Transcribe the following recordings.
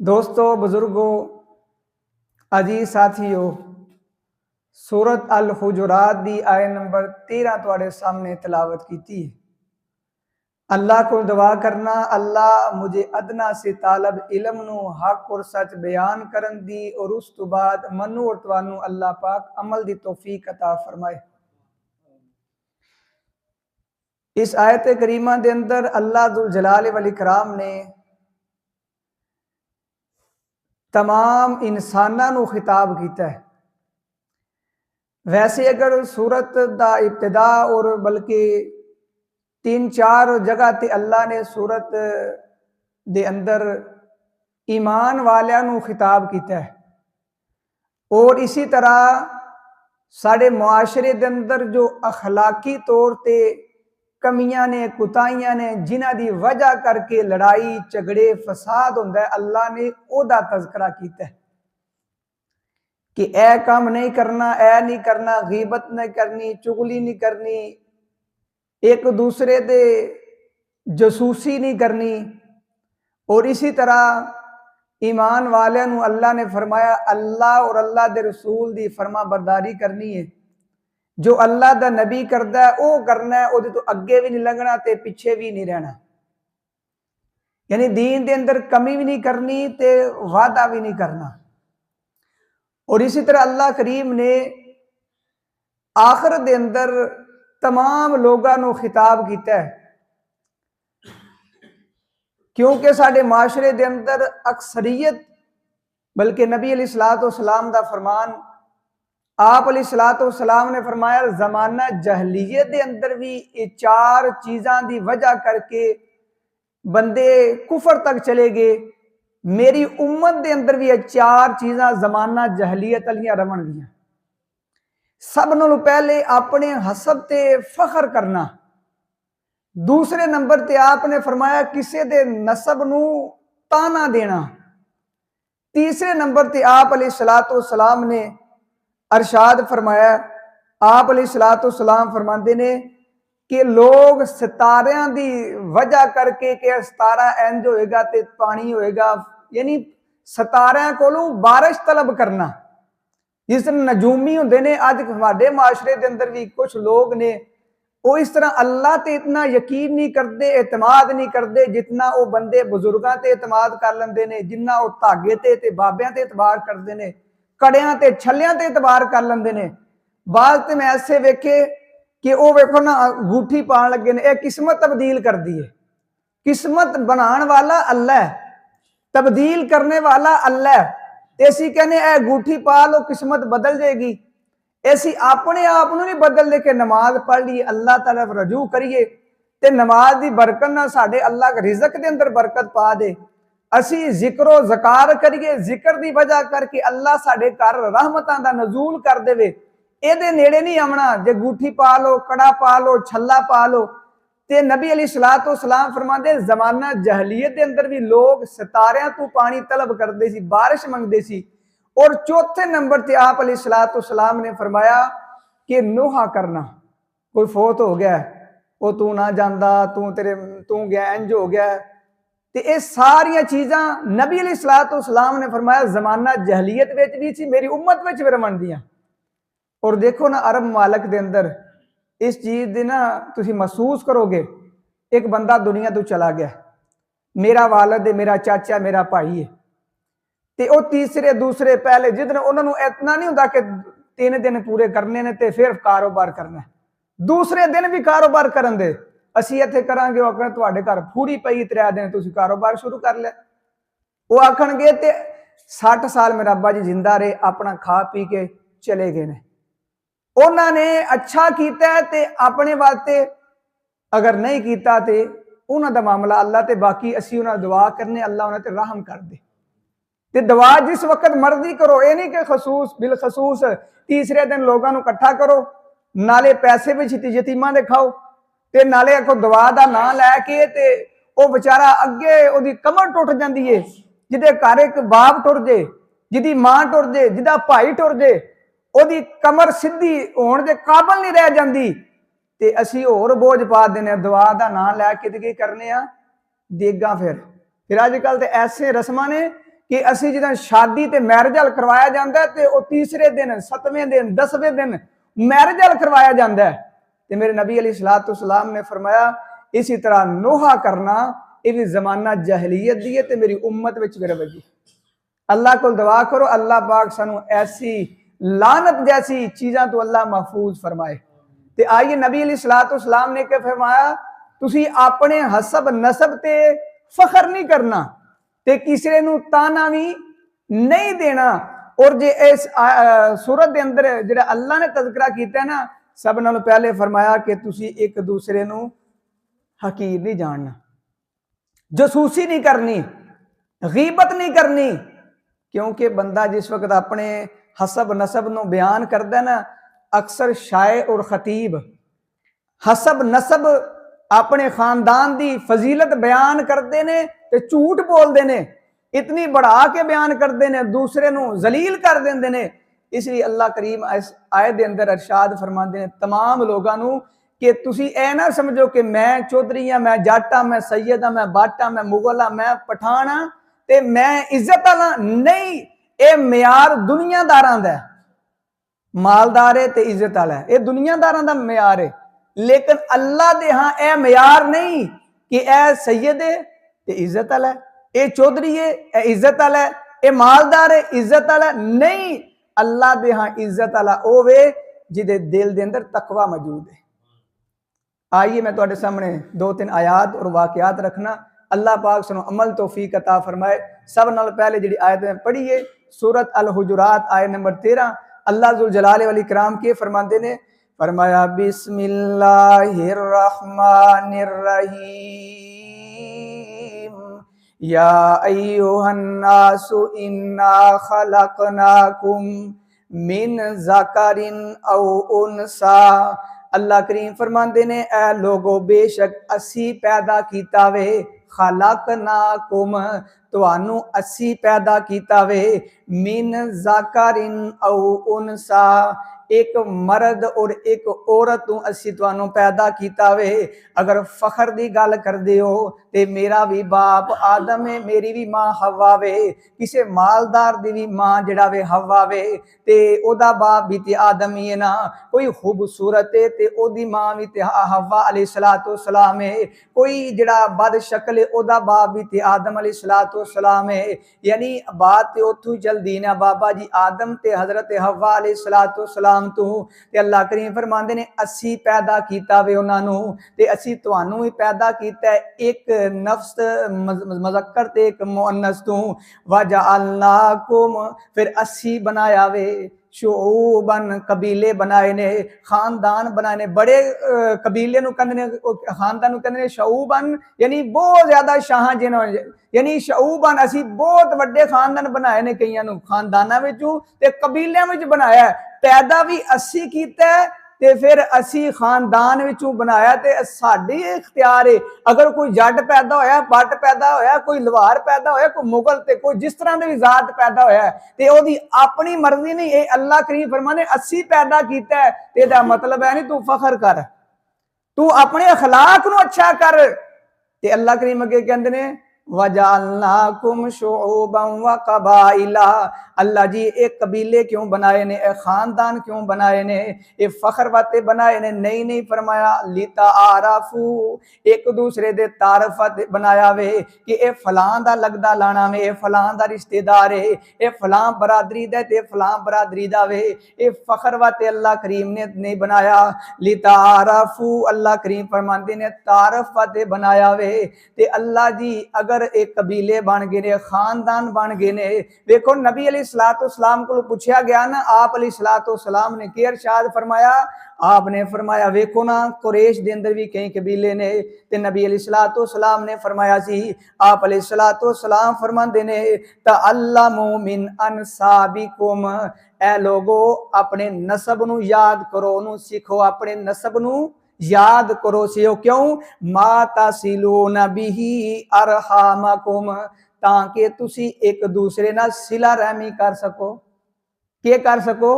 दोस्तों, बुजुर्गों, अजीज साथियों, सूरत अल हुजुरात दी आयत नंबर 13 तुहाडे सामने तिलावत की थी। अल्लाह को दुआ करना, अल्लाह मुझे अदना से तालब इलम नू हक और सच बयान करन दी और उस तो बाद मनु और तुहानू अल्लाह पाक अमल दी तौफीक अता फरमाए। इस आयत करीमा के अंदर अल्लाह जुल जलाल वल इकराम ने तमाम इंसानों को खिताब किया है। वैसे अगर सूरत का इब्तिदा और बल्कि 3-4 जगह ते अल्लाह ने सूरत दे अंदर ईमान वालों खिताब किया है और इसी तरह साढ़े मुआशरे के अंदर जो अखलाकी तौर पर कमियां ने कुताइयां ने जिन्हां दी वजह करके लड़ाई झगड़े फसाद होंदा है, अल्लाह ने ओदा तज़किरा किया है कि ए काम नहीं करना, ए नहीं करना, गीबत नहीं करनी, चुगली नहीं करनी, एक दूसरे दे जसूसी नहीं करनी। और इसी तरह ईमान वालों अल्लाह ने फरमाया अल्लाह और अल्लाह के रसूल की फरमा बरदारी करनी है। जो अल्लाह का नबी करता है वह करना है, वो तो अगे भी नहीं लंघना ते पिछे भी नहीं रहना। यानी दीन के अंदर कमी भी नहीं करनी ते वादा भी नहीं करना। और इसी तरह अल्लाह करीम ने आखिर के अंदर तमाम लोगों को खिताब किया है, क्योंकि साढ़े माशरे के अंदर अक्सरियत बल्कि नबी अलैहिस्सलाम का फरमान आप अलैहिस्सलाम ने फरमाया जमाना जहलीयत के अंदर भी ये 4 चीज़ों की वजह करके बंदे कुफर तक चले गए। मेरी उम्मत के अंदर भी ये 4 चीज़ां जमाना जहलीयत वालियां रवणगियां। सब नालों पहले अपने हसब ते फखर करना। दूसरे नंबर ते आपने फरमाया किसी दे नसब नू ताना देना। तीसरे नंबर ते आप अलैहिस्सलाम ने अरशाद फरमाया, आप अलैहिस्सलाम फरमाते ने कि लोग सितारियां की वजह करके कि सितारा इंज होएगा ते पानी होएगा, यानी सितारियां कोलों बारिश तलब करना। जिस तरह नजूमी होंदे ने, अज हमारे माशरे के अंदर भी कुछ लोग ने वो इस तरह अल्लाह ते इतना यकीन नहीं करते, एतमाद नहीं करते जितना वो बंदे बुजुर्गों ते एतमाद कर लेंदे ने, जिन्ना वो धागे ते बाबियां ते एतबार करते हैं, कड़ियां ते छलियां ते एतबार कर लेंदे ने। बाद ते मैं ऐसे वेखे कि वो वेखो ना अंगूठी पान लगे ने, किस्मत तब्दील कर दी है। किस्मत बनाने वाला अल्लाह है, तब्दील करने वाला अल्लाह है। ऐसी कहने ए अंगूठी पा लो किस्मत बदल जाएगी। ऐसी अपने आप नहीं बदल दे के नमाज पढ़ ली, अल्लाह ताला रजू करिए ते नमाज की बरकत ना साढ़े अल्लाह के रिजक के अंदर बरकत पा दे। असी जिक्रो ज़कार करिए, जिक्र की वजह करके अल्लाह साढ़े घर रहमतां दा नजूल कर देवे। एदे नेड़े नहीं आना जे अंगूठी पा लो, कड़ा पा लो, छल्ला पा लो। ते नबी अलैहिस्सलाम फरमाते जमाना जहलीयत के अंदर भी लोग सितारियां तो पानी तलब करते सी, बारिश मंगते सी। और चौथे नंबर ते आप अलैहिस्सलाम ने फरमाया कि नोहा करना। कोई फोत हो गया वो तू ना जांदा, तू गया इंज हो गया। तो ये सारिया चीज़ां नबी अलैहिस्सलाम ने फरमाया जमाना जहलीयत भी सी, मेरी उम्मत में भी रमन दियां। और देखो ना अरब मालक के अंदर इस चीज़ की ना तुसी महसूस करोगे, एक बंदा दुनिया तो चला गया, मेरा वालद है, मेरा चाचा, मेरा भाई है, तो वो तीसरे दूसरे पहले जितने उन्होंने इतना नहीं होता कि 3 दिन पूरे करने ने ते फिर कारोबार करना, दूसरे दिन भी कारोबार करन दे। असी इत्थे करांगे, वो आखण तुहाडे घर फूड़ी पई 3 दिन तुसी कारोबार शुरू कर लिया। वो आखणगे ते 60 साल मेरा अब्बा जी जिंदा रहे, अपना खा पी के चले गए ने। उन्होंने अच्छा किया ते अपने वास्ते, अगर नहीं किया तो उन्होंने मामला अल्लाह ते, बाकी असी उन्हें दुआ करने अल्लाह उन्हें ते रहम कर दे। ते दुआ जिस वक्त मर्जी करो, ये नहीं कि खसूस बिल खसूस तीसरे दिन लोगों को इकट्ठा करो, नाले पैसे भी यतीमां दे खाओ ते नाले आखो दुआ का नाम लैके ते वो बेचारा अगे वो कमर टुट जाती है। जिदे घर एक बाप टुर जे, जिदी मां टुर जे, जिदा भाई टुर जे, ओदी कमर सीधी होने के काबल नहीं रह जाती ते असी होर बोझ पा देने दुआ का नाम लैके ते की करने आ देगा। फिर अजकल तो ऐसे रस्मां ने कि असी जिदा शादी ते मैरिज हल करवाया जाता है तो तीसरे दिन 7वें दिन 10वें दिन मैरिज हल करवाया जाता है। तो मेरे नबी अलैहिस्सलाम ने फरमाया इसी तरह नोहा करना ये भी जमाना जहलीयत दी है तो मेरी उम्मत विच भी रवेगी। अल्लाह को दुआ करो अल्लाह पाक सानू ऐसी लानत जैसी चीज़ों तो अल्लाह महफूज फरमाए। तो आइए नबी अलैहिस्सलाम ने क्या फरमाया, तुसी अपने हसब नसब ते फखर नहीं करना ते किसी नू ताना भी नहीं देना। और जे इस सूरत के अंदर जो अल्लाह ने तज़किरा किया ना, सब नालों पहले फरमाया कि तुसी एक दूसरे नू हकीर नहीं जानना, जसूसी नहीं करनी, गीबत नहीं करनी। क्योंकि बंदा जिस वक्त अपने हसब नसब नू बयान करता ना, अक्सर शायर और खतीब हसब नसब अपने खानदान की फजीलत बयान करते ने ते झूठ बोलते ने, इतनी बढ़ा के बयान करते ने, दूसरे नू जलील कर देंदे ने। इसलिए अल्लाह करीम इस आयत दे अंदर अरशाद फरमाते हैं तमाम लोगों नू कि तुसी ऐ ना समझो कि मैं चौधरी हाँ, मैं जट हाँ, मैं सैयद हाँ, मैं बट हाँ, मैं मुगल हाँ, मैं पठान हाँ ते मैं इज्जत वाला नहीं। ये म्यार दुनियादारां दा मालदार है ते इज्जत वाला है, ये दुनियादारां दा म्यार है। लेकिन अल्लाह दे हाँ ए म्यार नहीं कि ए सैयद है ते इज्जत वाला है, ये चौधरी है ए इज्जत वाला है, ये मालदार है इज्जत वाला नहीं। अल्लाह दे हाँ इज्जत वाला ओ वे जिदे दिल दे अंदर तकवा मौजूद है। आइए मैं तुहाडे सामने 2-3 आयात और वाकयात रखना, अल्लाह पाक सानू अमल तौफीक अता फरमाए। सब नाल पहले जिहड़ी आयत में पढ़ी है सूरत अल हुजुरात आयत नंबर 13, अल्लाह जुल जलाल वल इकराम के फरमाते ने, फरमाया बिस्मिल्लाहिर रहमानिर रहीम या अय्युहन नासु इन्ना खलकनाकुम मिन ज़करिन औ उनसा। अल्लाह करीम फरमाते ने ए लोगो बेशक असी पैदा किया वे, खलकनाकुम तुहानू असी पैदा किया वे, मिन ज़करिन औ उनसा एक मर्द और एक औरत तू असी तुहानू पैदा किया वे। अगर फखर की गल करते हो तो मेरा भी बाप आदम है, मेरी भी मां हवा वे, किसी मालदार की भी मां जड़ा वे हवा वे, ते ओदा बाप भी ते आदम ही है ना। कोई खूबसूरत है ते ओदी मां भी ते हवा अलैहिस्सलाम है, कोई जड़ा बद शक्ल है ओदा बाप भी ते आदम अलैहिस्सलाम है। यानी बात ते उथू चलदी ना बाबा जी आदम ते हजरत हवा अलैहिस्सलाम तू ते अल्लाह करीम फरमांदे ने असी पैदा कीता वे उन्हां नू ते असी तुहानू ही पैदा कीता एक नफ्स मुज़क्कर ते एक मुअन्नस तू। वजअलनाकुम फिर असी बनाया वे शुऊबन कबीले बनाए ने, खानदान बनाए ने। बड़े कबीले नू कहंदे ने, खानदान नू कहंदे ने शऊबन, यानी बहुत ज्यादा शाह जिन्हों, यानी शऊबन असी बहुत वड्डे खानदान बनाए ने, कईयां नू खानदानां विचों ते कबीलियां विच बनाया। पैदा भी असी कीता ते फिर असी खानदान विचों बनाया ते साडी इख्तियार है। अगर कोई जट पैदा होया, बट पैदा होया, कोई लवार पैदा होया, कोई मुगल ते कोई जिस तरह की भी जात पैदा होया ते ओदी अपनी मर्जी नहीं, ये अल्लाह करीम फरमाने असी पैदा कीता है। ते इहदा मतलब है नहीं तू फखर कर, तू अपने अखलाक नू अच्छा कर। ते अल्लाह करीम अगे कहंदे ने वजअलनाकुम शुऊबन व कबाइला। अल्लाह जी एक कबीले क्यों बनाए ने, एक खानदान क्यों बनाए ने, ये फखर वाते बनाए ने नहीं, नहीं फरमाया लिताआरफू एक दूसरे दे तारफत बनाया वे कि ये फलां दा लगदा लाना वे, ये फलां दा रिश्तेदार है, ये फलां बरादरी दा ते फलां बरादरी दा वे। ये फखर वाते अल्लाह करीम ने नहीं बनाया, लिताआरफू अल्लाह करीम फरमाते ने तारफ वाते बनाया वे। ते अल्लाह जी अगर एक कबीले बन गए ने, खानदान बन गए ने। देखो नबी अलैहिस्सलाम को पूछा गया ना, आप अलैहिस्सलाम ने क्या इरशाद फरमाया, आपने फरमाया वेखो ना कुरैश दे अंदर भी कई कबीले ने, ते नबी अलैहिस्सलाम ने फरमाया सी, आप अलैहिस्सलाम फरमांदे ने तअल्लमू मिन अनसाबिकुम, ए लोगो अपने नसब नू याद करो, नू सीखो, अपने नसब नू याद करो सियो। क्यों माता सिलो नबी अरहामकुम, ताकि तुसी एक दूसरे ना सिला रहमी कर सको। के कर सको?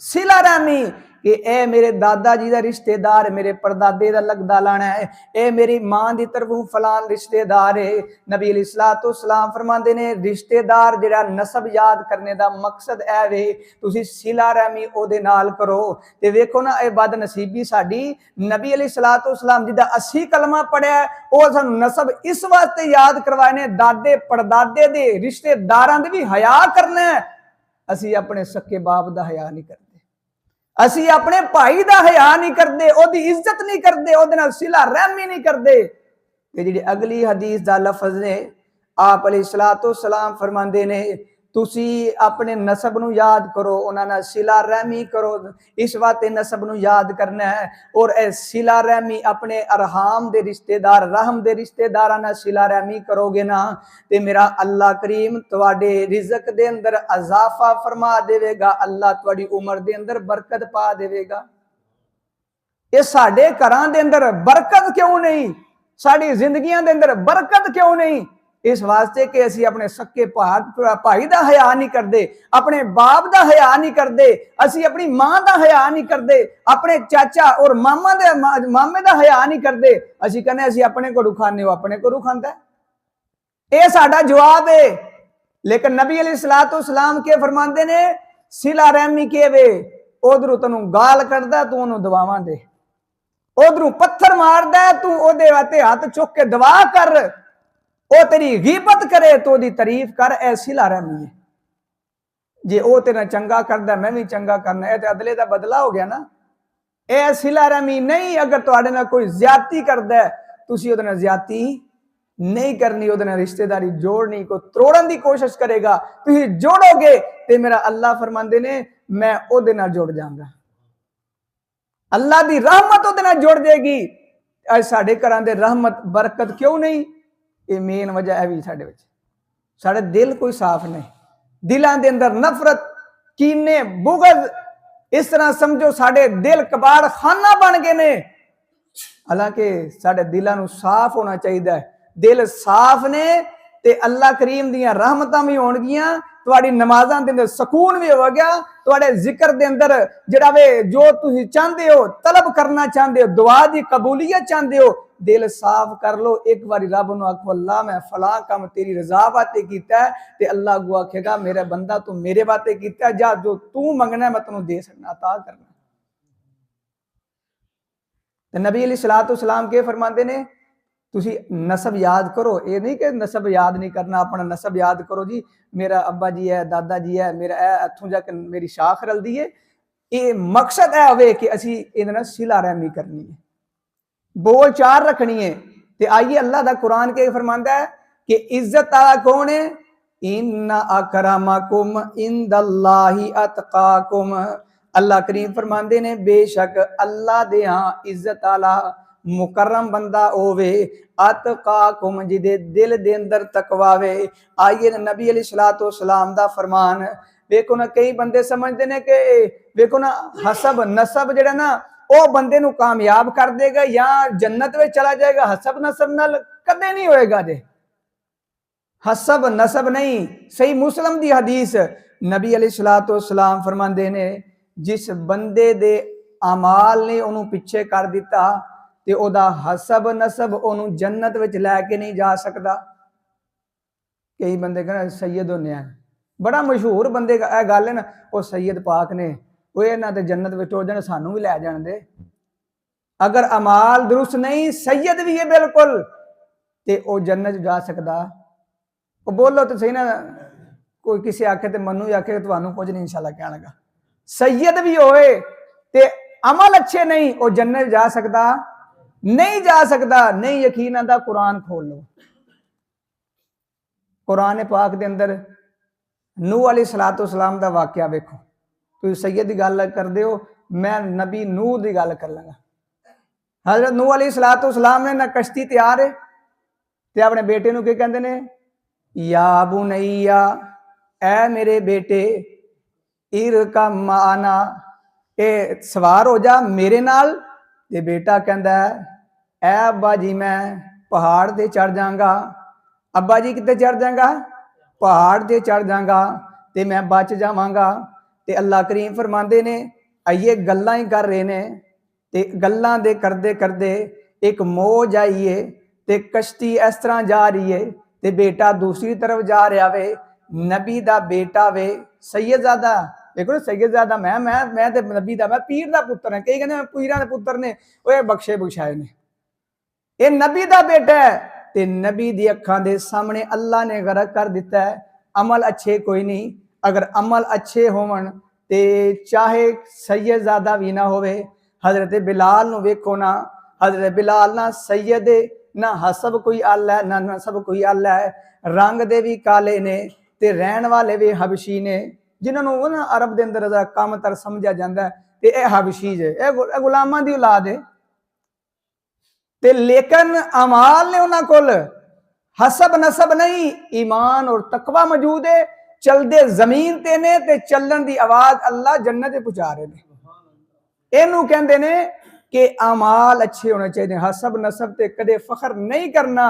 सिला रहमी। कि ए मेरे दादा जी का रिश्तेदार, मेरे परदादे का लगदा लाना है, ए मेरी मां की तरफों फलान रिश्तेदार है। नबी अलैहिस्सलाम फरमाते ने रिश्तेदार जिहड़ा नसब याद करने का मकसद है वे तुसी सिला रहमी ओदे नाल करो। ते वेखो ना ये बदनसीबी साडी, नबी अलैहिस्सलाम जी दा 80 कलमा पढ़िया वो सानू नसब इस वास्ते याद करवाए ने, दादे परदादे दे रिश्तेदारां दे भी हया करना है। असी अपने सके बाप दा हया नहीं करते, असी अपने भाई दा हया नहीं करते, ओदी इज्जत नहीं करते, ओदे नाल सिला रहमी नहीं करते। ते जिहड़ी अगली हदीस दा लफज ने आप अलैहिस्सलाम फरमांदे ने तुसी अपने नसब नू याद करो, उन्हां नाल सिला रहमी करो। इस वास्ते नसब नू याद करना है और ए सिला रहमी अपने अरहाम दे रिश्तेदार, रहम दे रिश्तेदारां नाल सिला रहमी करोगे ना ते मेरा अल्लाह करीम तुहाडे रिज़्क दे अंदर अज़ाफा फरमा देवेगा, अल्लाह तुहाडी उम्र दे अंदर बरकत पा देवेगा। ये साडे घरां दे अंदर बरकत क्यों नहीं, साडी जिंदगियां दे अंदर बरकत क्यों नहीं? इस वास्ते कि असी अपने सके भाई दा हया नहीं करते, अपने बाप दा हया नहीं करते, असी अपनी मां दा हया नहीं करते, अपने चाचा और मामे दा हया नहीं करते। असी कहने असी अपने को खाने, अपने को खांदा है। यह साडा जवाब है। लेकिन नबी अलैहिस्सलाम के फरमाते ने सिला रहमी के वे उधरों तेनू गाल कढ़दा तू उन्होंने दवावां दे, उधरों पत्थर मारदा है तू ओदे वाते हाथ चुक के दवा कर, ओ तेरी गीबत करे तो ओदी तारीफ कर, ऐ सिला रहमी है। जे ओ तेरा चंगा करदा मैं भी चंगा करना, है तो अदले दा बदला हो गया ना। ऐ सिला रहमी नहीं। अगर तुहाडे नाल कोई ज्यादती करदा है तुसी ओदे नाल ज्यादती नहीं करनी, ओदे नाल रिश्तेदारी जोड़नी, को तोड़न दी कोशिश करेगा तुसी जोड़ोगे ते मेरा अल्लाह फरमांदे ने मैं ओदे नाल जुड़ जाऊंगा, अल्लाह दी रहमत ओदे नाल जुड़ जाएगी। अज साडे घरां दे रहमत बरकत क्यों नहीं? ये मेन वजह है भी साडे विच साडे दिल कोई साफ नहीं, दिलां दे अंदर नफरत, कीने, बुगज, इस तरह समझो साडे दिल कबाड़ खाना बन गए ने। हालांकि साडे दिलां नूं साफ होना चाहिए। दिल साफ ने ते अल्लाह करीम दियां रहमतां भी होणगियां, तुहाडी नमाज़ां दे अंदर सुकून भी होगा, तुहाडे जिक्र दे अंदर जिहड़ा वे जो तुसीं चाहते हो, तलब करना चाहते हो, दुआ दी कबूलियत चाहते हो, दिल साफ कर लो। एक बारी रब नूं आखो अल्लाह मैं फलां काम तेरी रजा वास्ते कीता है, ते अल्लाह अगों आखेगा मेरा बंदा तू मेरे वास्ते कीता है, जा जो तू मंगना मैं तैनूं दे सकना, अता करना। ते नबी अलैहिस्सलाम के फरमाते ने तुसी नसब याद करो। ये नहीं कि नसब याद नहीं करना, अपना नसब याद करो जी मेरा अब्बा जी है, दादा जी है, मेरा इत्थों जाके मेरी शाख रलदी है। ये मकसद है होवे कि असी इहदे नाल सिला रहमी करनी है, बोल चार रखनी है। ते आइए अल्लाह दा कुरान के फरमांदा है कि इज्जत वाला कौन है? इन्ना अकरमकुम इंदल्लाहि अतकाकुम। अल्लाह करीम फरमांदे ने बेशक अल्लाह दे हां इज्जत वाला मुकर्रम बंदा होवे, अतकाकुम जिदे दिल दे अंदर तकवा वे। आइए नबी अलैहिस्सलाम दा फरमान देखो ना, कई बंदे समझते ने कि देखो ना हसब नसब जिहड़ा ना वो बंदे नूं कामयाब कर देगा या जन्नत में चला जाएगा, हसब नसब नाल कदे नहीं होएगा जे, हसब नसब नहीं। सही मुस्लिम दी हदीस नबी अलैहिस्सलाम फरमांदे ने जिस बंदे दे अमाल ने उन्हों पीछे कर दिता ते ओदा हसब नसब उन्होंने जन्नत विच लैके नहीं जा सकता। कई बंदे कहना सैयद होने हैं, बड़ा मशहूर बंदे का गल है ना, वो सैयद पाक ने वो इन्हां ते जन्नत विच हो जाने, सानू भी लै जाण दे। अगर अमाल दुरुस्त नहीं, सैयद भी है बिल्कुल, ते वो जन्नत जा सकता। वो बोलो तो सही ना, कोई किसी आखे तो मनु आखे तुहानू कुछ नहीं इंशाल्लाह कहण लगा। सैयद भी होए ते अमल अच्छे नहीं, वो जन्नत जा सकता नहीं, जा सकता नहीं। यकीन आंदा कुरान खोल लो, कुरान पाक दे अंदर नूह अलैहिस्सलाम दा वाकया वेखो। तुम सैयद की गल करते हो, मैं नबी नूह की गल कर लगा। हजरत नूह अलैहिस्सलाम ने ना कश्ती तैयार है ते अपने बेटे नूं की कहंदे ने या बुनैया, ऐ मेरे बेटे, इरकम माना, ए सवार हो जा मेरे नाल। ते बेटा कहंदा ऐ अब्बा जी मैं पहाड़ ते चढ़ जाऊंगा। अब्बा जी किते चढ़ जाऊंगा? पहाड़ ते चढ़ जाऊंगा ते मैं बच जावांगा। ते अल्लाह करीम फरमांदे ने आइए गल्लां ही कर रहे ने ते गल्लां दे करदे करदे एक मौज आई है ते कश्ती इस तरह जा रही है ते बेटा दूसरी तरफ जा रहा वे। नबी दा बेटा वे सैयदजादा, देखो ना सैयदजादा मैं ते नबी दा, मैं पीर दा पुत्र है, कई कहते हैं पीरां दे पुत्र ने, ओए बख्शे बख्शाए ने, ये नबी दा बेटा है। ते नबी दी अखां दे सामने अल्लाह ने गरक कर दिता है। अमल अच्छे कोई नहीं, अगर अमल अच्छे होवन ते चाहे सैयदजादा भी ना होवे। हजरत बिलाल नु वेखो ना, हजरत बिलाल ना सैयद ना हसब कोई अल है ना नसब कोई अल है, रंग दे भी काले ने ते रहन वाले भी हबशी ने, जिन्होंने ना अरब के अंदर कम तर समझा जाता है ते यह हबशी जे, यह गुलामां दी औलाद है। ते लेकिन अमाल ने उन्हां कोल हसब नसब नहीं, ईमान और तकवा मौजूद है। चलते जमीन ते ने ते चलन दी आवाज अल्लाह जन्नत पहुंचा रहे ने। इनू कहंदे ने कि अमाल अच्छे होने चाहिए, हसब नसब ते कदे फखर नहीं करना।